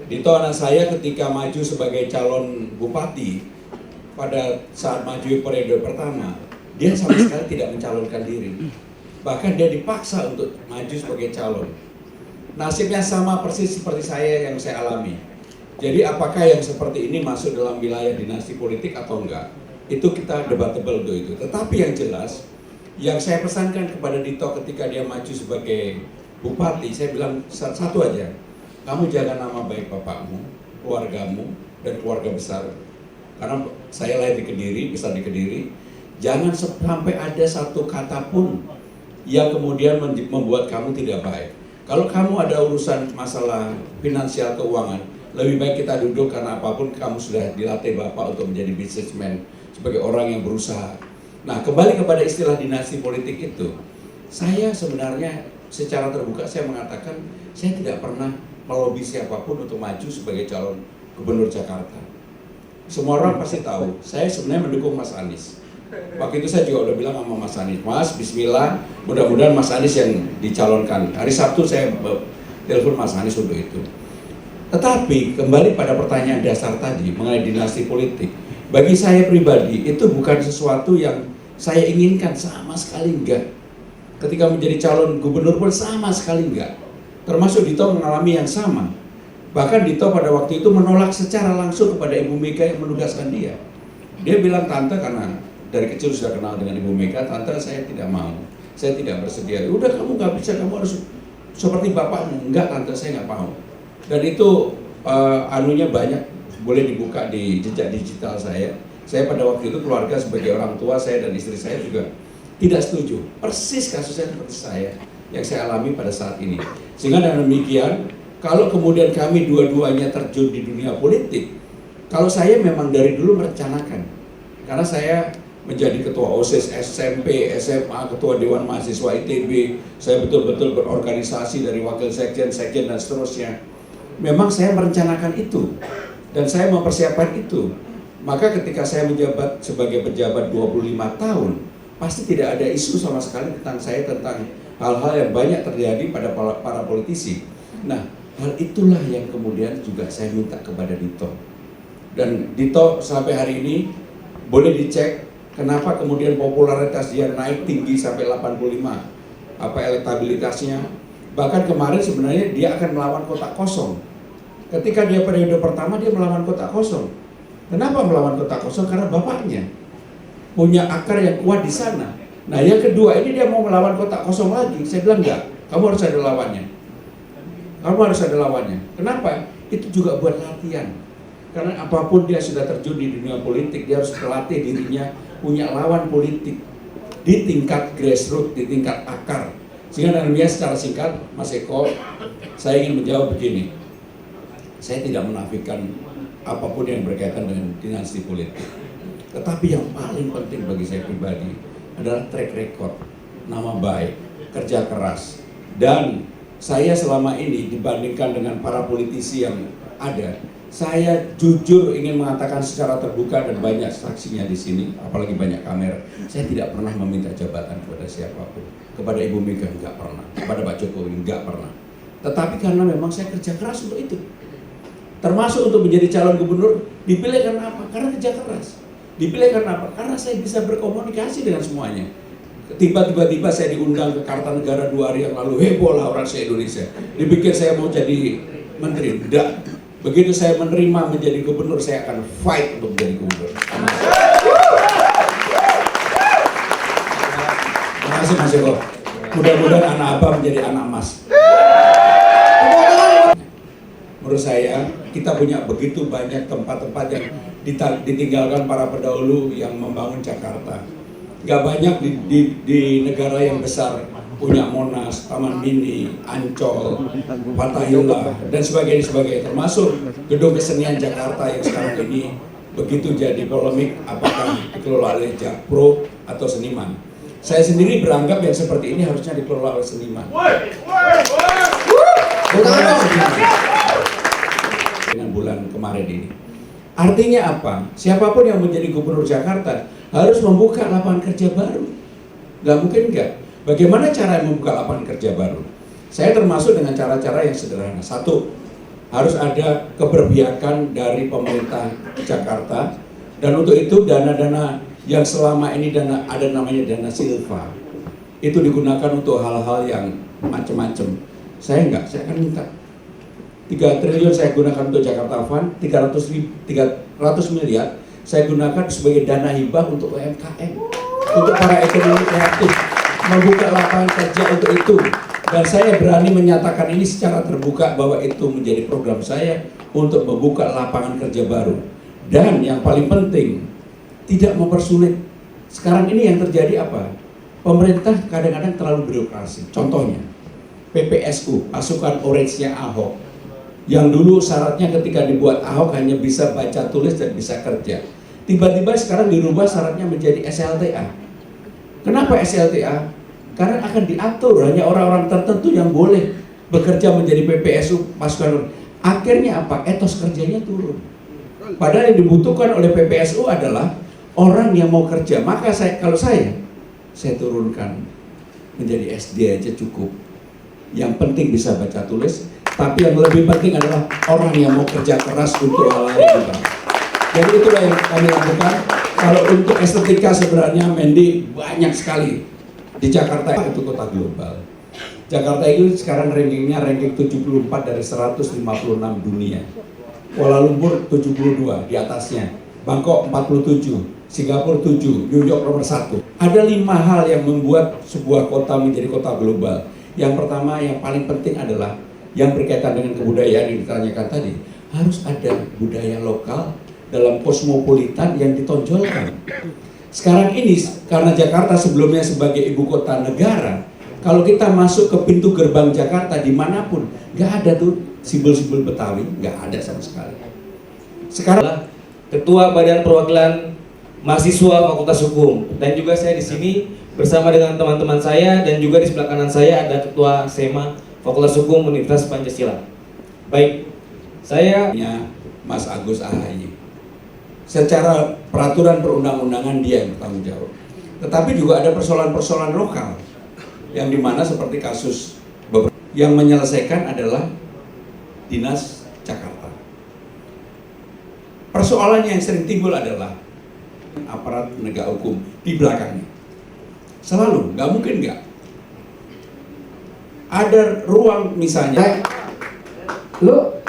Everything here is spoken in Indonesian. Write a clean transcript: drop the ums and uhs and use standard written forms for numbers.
Dito anak saya ketika maju sebagai calon bupati, pada saat maju periode pertama, dia sama sekali tidak mencalonkan diri. Bahkan dia dipaksa untuk maju sebagai calon. Nasibnya sama persis seperti saya yang saya alami. Jadi apakah yang seperti ini masuk dalam wilayah dinasti politik atau enggak? Itu kita debatable untuk itu. Tetapi yang jelas, yang saya pesankan kepada Dito ketika dia maju sebagai bupati, saya bilang satu aja. Kamu jaga nama baik bapakmu, keluargamu, dan keluarga besar. Karena saya lahir di Kediri, besar di Kediri. Jangan sampai ada satu kata pun yang kemudian membuat kamu tidak baik. Kalau kamu ada urusan masalah finansial keuangan, lebih baik kita duduk karena apapun kamu sudah dilatih Bapak untuk menjadi businessman, sebagai orang yang berusaha. Nah, kembali kepada istilah dinasti politik itu, saya sebenarnya secara terbuka saya mengatakan saya tidak pernah melobi siapapun untuk maju sebagai calon gubernur Jakarta. Semua orang pasti tahu, saya sebenarnya mendukung Mas Anies. Waktu itu saya juga udah bilang sama Mas Anies, Mas, bismillah, mudah-mudahan Mas Anies yang dicalonkan. Hari Sabtu saya telepon Mas Anies untuk itu. Tetapi kembali pada pertanyaan dasar tadi mengenai dinasti politik, bagi saya pribadi itu bukan sesuatu yang saya inginkan, sama sekali enggak. Ketika menjadi calon gubernur pun sama sekali enggak. Termasuk Dito mengalami yang sama. Bahkan Dito pada waktu itu menolak secara langsung kepada Ibu Mega yang menugaskan dia. Dia bilang, tante, karena dari kecil sudah kenal dengan Ibu Mega, tante saya tidak mau, saya tidak bersedia. Udah kamu nggak bisa, kamu harus seperti bapakmu. Enggak tante, saya nggak mau. Dan itu anunya banyak, boleh dibuka di jejak digital saya. Saya pada waktu itu keluarga sebagai orang tua saya dan istri saya juga tidak setuju. Persis kasusnya seperti saya yang saya alami pada saat ini. Sehingga dengan demikian, kalau kemudian kami dua-duanya terjun di dunia politik, kalau saya memang dari dulu merencanakan, karena saya menjadi ketua OSIS SMP, SMA, ketua Dewan Mahasiswa ITB, saya betul-betul berorganisasi dari wakil sekjen, dan seterusnya. Memang saya merencanakan itu, dan saya mempersiapkan itu. Maka ketika saya menjabat sebagai pejabat 25 tahun, pasti tidak ada isu sama sekali tentang saya, tentang hal-hal yang banyak terjadi pada para politisi. Nah, hal itulah yang kemudian juga saya minta kepada Dito. Dan Dito sampai hari ini boleh dicek kenapa kemudian popularitas dia naik tinggi sampai 85, elektabilitasnya. Bahkan kemarin sebenarnya dia akan melawan kotak kosong. Ketika dia periode pertama dia melawan kotak kosong. Kenapa melawan kotak kosong? Karena bapaknya punya akar yang kuat di sana. Nah, yang kedua ini dia mau melawan kotak kosong lagi. Saya bilang enggak, kamu harus ada lawannya. Kamu harus ada lawannya. Kenapa? Itu juga buat latihan. Karena apapun dia sudah terjun di dunia politik, dia harus melatih dirinya punya lawan politik di tingkat grassroots, di tingkat akar. Sehingga dengan dia secara singkat, Mas Eko, saya ingin menjawab begini. Saya tidak menafikan apapun yang berkaitan dengan dinasti politik. Tetapi yang paling penting bagi saya pribadi adalah track record, nama baik, kerja keras. Dan saya selama ini dibandingkan dengan para politisi yang ada, saya jujur ingin mengatakan secara terbuka dan banyak saksinya di sini, apalagi banyak kamera. Saya tidak pernah meminta jabatan kepada siapapun. Kepada Ibu Mega enggak pernah, kepada Pak Jokowi enggak pernah. Tetapi karena memang saya kerja keras untuk itu. Termasuk untuk menjadi calon gubernur, dipilih karena apa? Karena kerja keras. Dipilih karena apa? Karena saya bisa berkomunikasi dengan semuanya. Tiba-tiba saya diundang ke Kartanegara 2 hari yang lalu, heboh lah orang se-Indonesia. Dipikir saya mau jadi menteri, enggak. Begitu saya menerima menjadi gubernur, saya akan fight untuk menjadi gubernur. Terima kasih Mas Eko. Mudah-mudahan anak Abah menjadi anak Mas. Menurut saya, kita punya begitu banyak tempat-tempat yang ditinggalkan para pendahulu yang membangun Jakarta. Gak banyak di negara yang besar punya Monas, Taman Mini, Ancol, Fathahillah, dan sebagainya. Termasuk gedung kesenian Jakarta yang sekarang ini begitu jadi polemik apakah dikelola oleh Jakpro atau seniman. Saya sendiri beranggap yang seperti ini harusnya dikelola oleh seniman. Dengan bulan kemarin ini. Artinya apa? Siapapun yang menjadi gubernur Jakarta harus membuka lapangan kerja baru. Gak mungkin enggak. Bagaimana cara membuka lapangan kerja baru? Saya termasuk dengan cara-cara yang sederhana. Satu, harus ada keberpihakan dari pemerintah Jakarta, dan untuk itu dana-dana yang selama ini ada namanya dana silva itu digunakan untuk hal-hal yang macam-macam. Saya akan minta 3 triliun saya gunakan untuk Jakarta Fund, 300 miliar saya gunakan sebagai dana hibah untuk UMKM, untuk para ekonomi kreatif, membuka lapangan kerja untuk itu. Dan saya berani menyatakan ini secara terbuka bahwa itu menjadi program saya untuk membuka lapangan kerja baru. Dan yang paling penting, tidak mempersulit. Sekarang ini yang terjadi apa? Pemerintah kadang-kadang terlalu birokrasi. Contohnya, PPSU, pasukan orange-nya Ahok, yang dulu syaratnya ketika dibuat Ahok hanya bisa baca tulis dan bisa kerja. Tiba-tiba sekarang dirubah syaratnya menjadi SLTA. Kenapa SLTA? Karena akan diatur hanya orang-orang tertentu yang boleh bekerja menjadi PPSU pasukan. Akhirnya apa? Etos kerjanya turun. Padahal yang dibutuhkan oleh PPSU adalah orang yang mau kerja. Maka kalau saya turunkan menjadi SD aja cukup. Yang penting bisa baca tulis. Tapi yang lebih penting adalah orang yang mau kerja keras untuk hal-hal yang baik. Jadi itulah yang kami lakukan. Kalau untuk estetika sebenarnya Mendy banyak sekali. Di Jakarta itu kota global. Jakarta itu sekarang rankingnya ranking 74 dari 156 dunia. Kuala Lumpur 72 di atasnya. Bangkok 47, Singapura 7, New York nomor 1. Ada 5 hal yang membuat sebuah kota menjadi kota global. Yang pertama, yang paling penting adalah yang berkaitan dengan kebudayaan yang ditanyakan tadi. Harus ada budaya lokal dalam kosmopolitan yang ditonjolkan. Sekarang ini, karena Jakarta sebelumnya sebagai ibu kota negara, kalau kita masuk ke pintu gerbang Jakarta dimanapun, nggak ada tuh simbol-simbol Betawi, nggak ada sama sekali. Sekarang Ketua Badan Perwakilan Mahasiswa Fakultas Hukum, dan juga saya di sini bersama dengan teman-teman saya, dan juga di sebelah kanan saya ada Ketua SEMA Fakultas Hukum Universitas Pancasila. Baik, saya Mas Agus Ahaye. Secara peraturan perundang-undangan dia yang bertanggung jawab. Tetapi juga ada persoalan-persoalan lokal yang dimana seperti kasus yang menyelesaikan adalah Dinas Jakarta. Persoalan yang sering timbul adalah aparat penegak hukum di belakangnya. Selalu, nggak mungkin nggak. Ada ruang misalnya. Lo